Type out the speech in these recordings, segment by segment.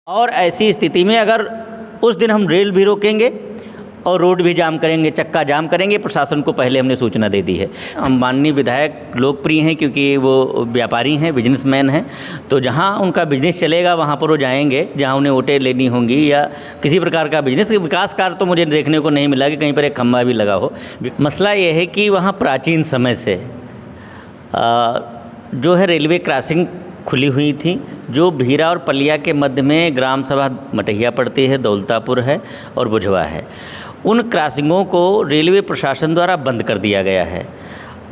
और ऐसी स्थिति में अगर उस दिन हम रेल भी रोकेंगे और रोड भी जाम करेंगे, चक्का जाम करेंगे, प्रशासन को पहले हमने सूचना दे दी है। हम माननीय विधायक लोकप्रिय हैं क्योंकि वो व्यापारी हैं, बिजनेसमैन हैं, तो जहाँ उनका बिजनेस चलेगा वहाँ पर वो जाएंगे, जहाँ उन्हें वोटें लेनी होंगी या किसी प्रकार का बिजनेस विकास कार्य तो मुझे देखने को नहीं मिला कि कहीं पर एक खंभा भी लगा हो। मसला ये है कि वहाँ प्राचीन समय से जो है रेलवे क्रॉसिंग खुली हुई थी, जो भीरा और पलिया के मध्य में ग्राम सभा मटहिया पड़ती है, दौलतापुर है और बुझवा है। उन क्रॉसिंगों को रेलवे प्रशासन द्वारा बंद कर दिया गया है।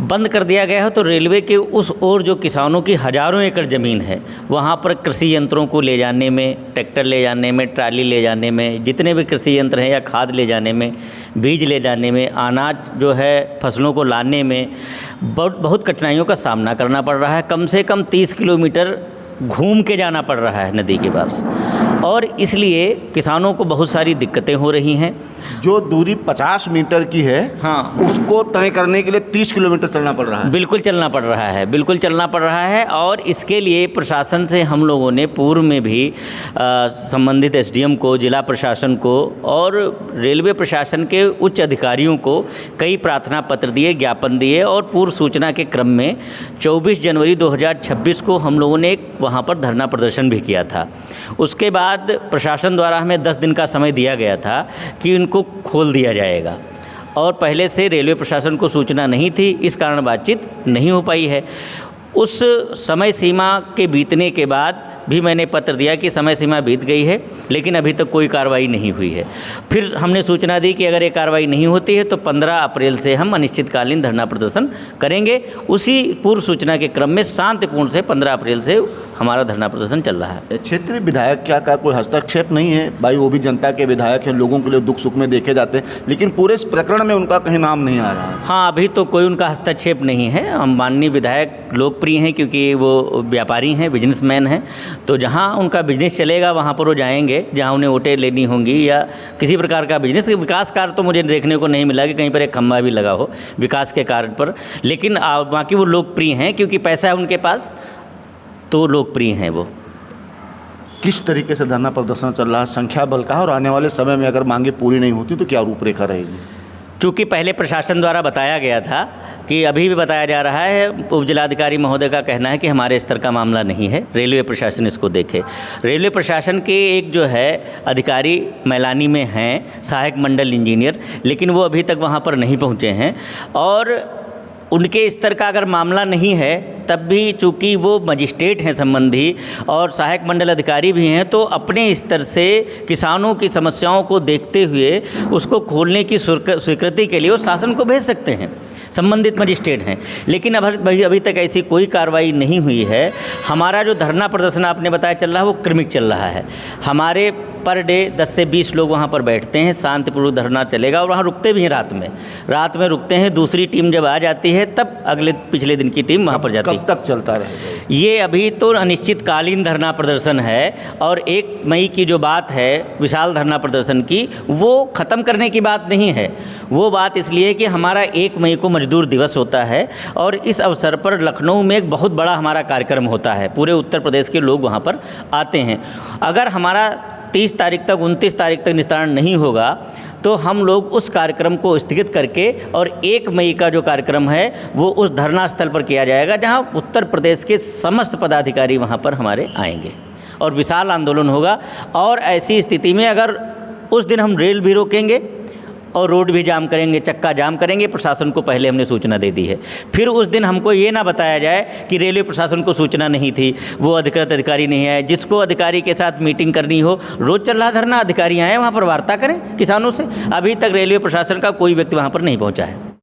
बंद कर दिया गया है तो रेलवे के उस ओर जो किसानों की हज़ारों एकड़ ज़मीन है, वहाँ पर कृषि यंत्रों को ले जाने में, ट्रैक्टर ले जाने में, ट्राली ले जाने में, जितने भी कृषि यंत्र हैं या खाद ले जाने में, बीज ले जाने में, अनाज जो है फसलों को लाने में बहुत कठिनाइयों का सामना करना पड़ रहा है। कम से कम 30 किलोमीटर घूम के जाना पड़ रहा है नदी के पास, और इसलिए किसानों को बहुत सारी दिक्कतें हो रही हैं। जो दूरी 50 मीटर की है, हाँ, उसको तय करने के लिए 30 किलोमीटर चलना पड़ रहा है। बिल्कुल चलना पड़ रहा है, बिल्कुल चलना पड़ रहा है। और इसके लिए प्रशासन से हम लोगों ने पूर्व में भी संबंधित एसडीएम को, जिला प्रशासन को और रेलवे प्रशासन के उच्च अधिकारियों को कई प्रार्थना पत्र दिए, ज्ञापन दिए, और पूर्व सूचना के क्रम में 24 जनवरी 2026 को हम लोगों ने वहाँ पर धरना प्रदर्शन भी किया था। उसके बाद प्रशासन द्वारा हमें 10 दिन का समय दिया गया था कि इनको खोल दिया जाएगा, और पहले से रेलवे प्रशासन को सूचना नहीं थी, इस कारण बातचीत नहीं हो पाई है। उस समय सीमा के बीतने के बाद भी मैंने पत्र दिया कि समय सीमा बीत गई है, लेकिन अभी तक कोई कार्रवाई नहीं हुई है। फिर हमने सूचना दी कि अगर ये कार्रवाई नहीं होती है तो 15 अप्रैल से हम अनिश्चितकालीन धरना प्रदर्शन करेंगे। उसी पूर्व सूचना के क्रम में शांतिपूर्ण से 15 अप्रैल से हमारा धरना प्रदर्शन चल रहा है। क्षेत्रीय विधायक क्या का कोई हस्तक्षेप नहीं है? भाई वो भी जनता के विधायक हैं, लोगों के लिए दुख सुख में देखे जाते हैं, लेकिन पूरे इस प्रकरण में उनका कहीं नाम नहीं आ रहा है। हाँ, अभी तो कोई उनका हस्तक्षेप नहीं है। हम माननीय विधायक लोकप्रिय हैं क्योंकि वो व्यापारी हैं, बिजनेसमैन हैं, तो जहाँ उनका बिजनेस चलेगा वहाँ पर वो जाएंगे, जहाँ उन्हें वोटें लेनी होंगी या किसी प्रकार का बिजनेस विकास कार्य तो मुझे देखने को नहीं मिला कि कहीं पर एक खंभा भी लगा हो विकास के कारण पर। लेकिन बाकी वो लोकप्रिय हैं क्योंकि पैसा है उनके पास, तो लोकप्रिय हैं वो। किस तरीके से धरना प्रदर्शन चल रहा है, संख्या बल का, और आने वाले समय में अगर मांगे पूरी नहीं होती तो क्या रूपरेखा रहेगी? चूँकि पहले प्रशासन द्वारा बताया गया था कि अभी भी बताया जा रहा है, उप जिलाधिकारी महोदय का कहना है कि हमारे स्तर का मामला नहीं है, रेलवे प्रशासन इसको देखे। रेलवे प्रशासन के एक जो है अधिकारी मैलानी में हैं, सहायक मंडल इंजीनियर, लेकिन वो अभी तक वहाँ पर नहीं पहुँचे हैं, और उनके स्तर का अगर मामला नहीं है तब भी चूँकि वो मजिस्ट्रेट हैं संबंधी और सहायक मंडल अधिकारी भी हैं, तो अपने स्तर से किसानों की समस्याओं को देखते हुए उसको खोलने की स्वीकृति के लिए वो शासन को भेज सकते हैं, संबंधित मजिस्ट्रेट हैं। लेकिन अभी तक ऐसी कोई कार्रवाई नहीं हुई है। हमारा जो धरना प्रदर्शन आपने बताया चल रहा है वो क्रमिक चल रहा है। हमारे पर डे 10 से 20 लोग वहाँ पर बैठते हैं, शांतिपूर्वक धरना चलेगा, और वहाँ रुकते भी हैं रात में रुकते हैं। दूसरी टीम जब आ जाती है तब पिछले दिन की टीम वहाँ पर जाती है। कब तक चलता रहेगा ये? अभी तो अनिश्चितकालीन धरना प्रदर्शन है, और 1 मई की जो बात है विशाल धरना प्रदर्शन की, वो ख़त्म करने की बात नहीं है। वो बात इसलिए कि हमारा 1 मई को मजदूर दिवस होता है, और इस अवसर पर लखनऊ में एक बहुत बड़ा हमारा कार्यक्रम होता है। पूरे उत्तर प्रदेश के लोग वहाँ पर आते हैं। अगर हमारा 30 तारीख तक 29 तारीख तक निस्तारण नहीं होगा तो हम लोग उस कार्यक्रम को स्थगित करके, और 1 मई का जो कार्यक्रम है वो उस धरना स्थल पर किया जाएगा, जहां उत्तर प्रदेश के समस्त पदाधिकारी वहां पर हमारे आएंगे और विशाल आंदोलन होगा। और ऐसी स्थिति में अगर उस दिन हम रेल भी रोकेंगे और रोड भी जाम करेंगे, चक्का जाम करेंगे, प्रशासन को पहले हमने सूचना दे दी है। फिर उस दिन हमको ये ना बताया जाए कि रेलवे प्रशासन को सूचना नहीं थी, वो अधिकृत अधिकारी नहीं आए। जिसको अधिकारी के साथ मीटिंग करनी हो, रोज़ चल रहा धरना, अधिकारी आए वहाँ पर वार्ता करें किसानों से। अभी तक रेलवे प्रशासन का कोई व्यक्ति वहाँ पर नहीं पहुँचा है।